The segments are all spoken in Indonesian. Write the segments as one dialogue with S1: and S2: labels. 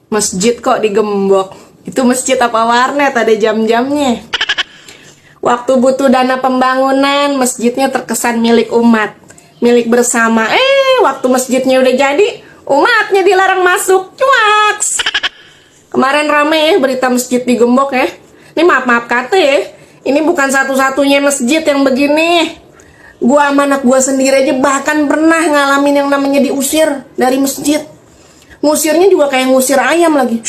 S1: Masjid kok digembok? Itu masjid apa warnet? Ada jam-jamnya. Waktu butuh dana pembangunan, masjidnya terkesan milik umat, milik bersama. Waktu masjidnya udah jadi, umatnya dilarang masuk. Cuaks. Kemarin rame ya berita masjid digembok ya. Ini maaf-maaf kata ya, ini bukan satu-satunya masjid yang begini. Gua sama anak gua sendiri aja bahkan pernah ngalamin yang namanya diusir dari masjid. Ngusirnya juga kayak ngusir ayam lagi.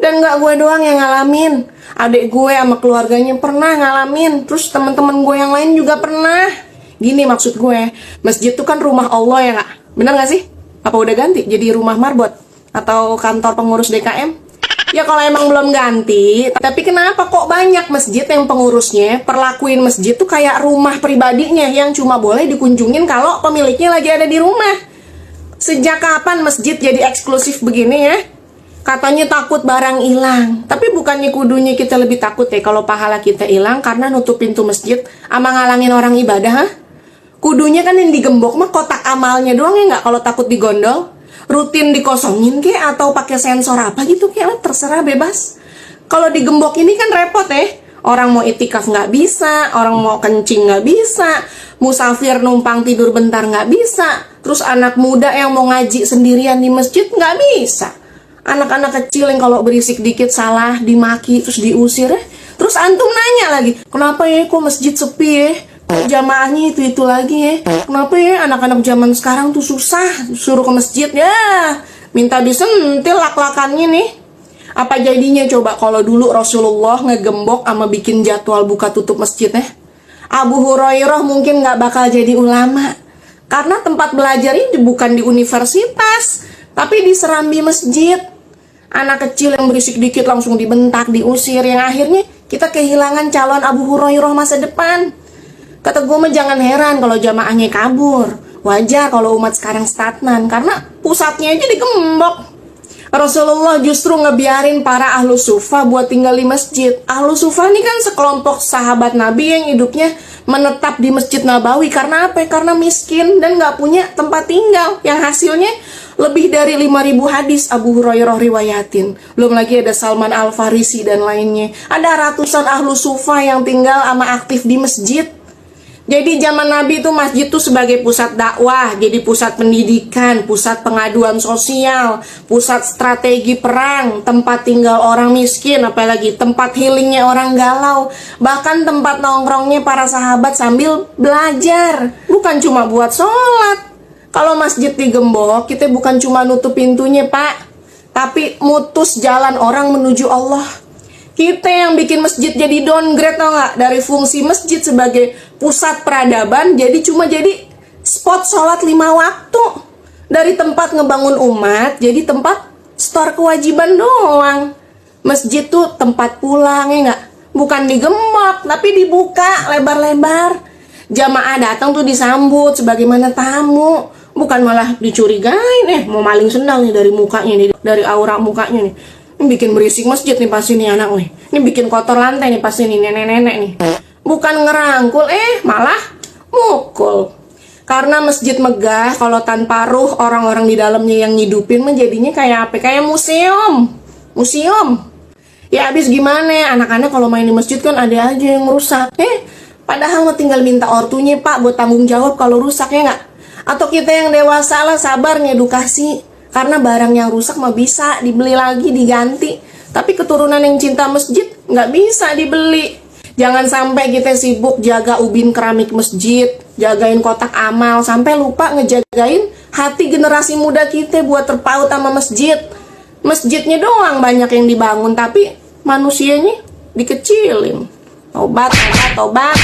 S1: Dan gak gue doang yang ngalamin, adik gue sama keluarganya pernah ngalamin. Terus teman-teman gue yang lain juga pernah. Gini maksud gue, masjid itu kan rumah Allah ya gak? Bener gak sih? Apa udah ganti jadi rumah marbot? Atau kantor pengurus DKM? Ya kalau emang belum ganti. Tapi kenapa kok banyak masjid yang pengurusnya perlakuin masjid tuh kayak rumah pribadinya yang cuma boleh dikunjungin kalau pemiliknya lagi ada di rumah? Sejak kapan masjid jadi eksklusif begini ya? Katanya takut barang hilang. Tapi bukannya kudunya kita lebih takut ya kalau pahala kita hilang karena nutup pintu masjid sama ngalangin orang ibadah, ha? Kudunya kan yang digembok mah kotak amalnya doang ya nggak, kalau takut digondol. Rutin dikosongin ke atau pakai sensor apa gitu kayak terserah, bebas. Kalau digembok ini kan repot ya. Orang mau itikaf nggak bisa, orang mau kencing nggak bisa, musafir numpang tidur bentar nggak bisa, terus anak muda yang mau ngaji sendirian di masjid nggak bisa. Anak-anak kecil yang kalau berisik dikit salah dimaki terus diusir ya. Terus antum nanya lagi, kenapa ya kok masjid sepi ya? Jamaahnya itu lagi ya. Kenapa ya anak-anak zaman sekarang tuh susah suruh ke masjid ya? Minta disentil lak-lakannya nih. Apa jadinya coba kalau dulu Rasulullah ngegembok sama bikin jadwal buka tutup masjidnya? Abu Hurairah mungkin nggak bakal jadi ulama. Karena tempat belajar ini bukan di universitas, tapi di serambi masjid. Anak kecil yang berisik dikit langsung dibentak, diusir. Yang akhirnya kita kehilangan calon Abu Hurairah masa depan. Kata gue mah jangan heran kalau jamaahnya kabur. Wajar kalau umat sekarang stagnan, karena pusatnya aja digembok. Rasulullah justru ngebiarin para ahlu sufa buat tinggal di masjid. Ahlu sufa ini kan sekelompok sahabat Nabi yang hidupnya menetap di Masjid Nabawi. Karena apa? Karena miskin dan gak punya tempat tinggal. Yang hasilnya lebih dari 5.000 hadis Abu Hurairah riwayatin. Belum lagi ada Salman Al-Farisi dan lainnya. Ada ratusan ahlu sufa yang tinggal sama aktif di masjid. Jadi zaman Nabi itu masjid itu sebagai pusat dakwah, jadi pusat pendidikan, pusat pengaduan sosial, pusat strategi perang, tempat tinggal orang miskin, apalagi tempat healingnya orang galau, bahkan tempat nongkrongnya para sahabat sambil belajar, bukan cuma buat sholat. Kalau masjid digembok, kita bukan cuma nutup pintunya pak, tapi mutus jalan orang menuju Allah. Kita yang bikin masjid jadi downgrade, tau gak? Dari fungsi masjid sebagai pusat peradaban jadi cuma jadi spot sholat 5 waktu. Dari tempat ngebangun umat jadi tempat store kewajiban doang. Masjid tuh tempat pulang ya gak? Bukan digembok tapi dibuka lebar-lebar. Jamaah datang tuh disambut sebagaimana tamu, bukan malah dicurigain mau maling sendal nih dari mukanya nih, dari aura mukanya nih. Ini bikin berisik masjid nih pasti nih anak nih. Ini bikin kotor lantai nih pasti nih nenek-nenek nih. Bukan ngerangkul, malah mukul. Karena masjid megah, kalau tanpa ruh orang-orang di dalamnya yang ngidupin menjadinya kayak apa? Kayak museum. Museum. Ya abis gimana ya, anak-anak kalau main di masjid kan ada aja yang rusak. Padahal tinggal minta ortunya pak buat tanggung jawab kalau rusak ya nggak? Atau kita yang dewasa lah sabar ngedukasi. Karena barang yang rusak mah bisa dibeli lagi, diganti. Tapi keturunan yang cinta masjid nggak bisa dibeli. Jangan sampai kita sibuk jaga ubin keramik masjid, jagain kotak amal, sampai lupa ngejagain hati generasi muda kita buat terpaut sama masjid. Masjidnya doang banyak yang dibangun, tapi manusianya dikecilin. Tobat, tobat, tobat.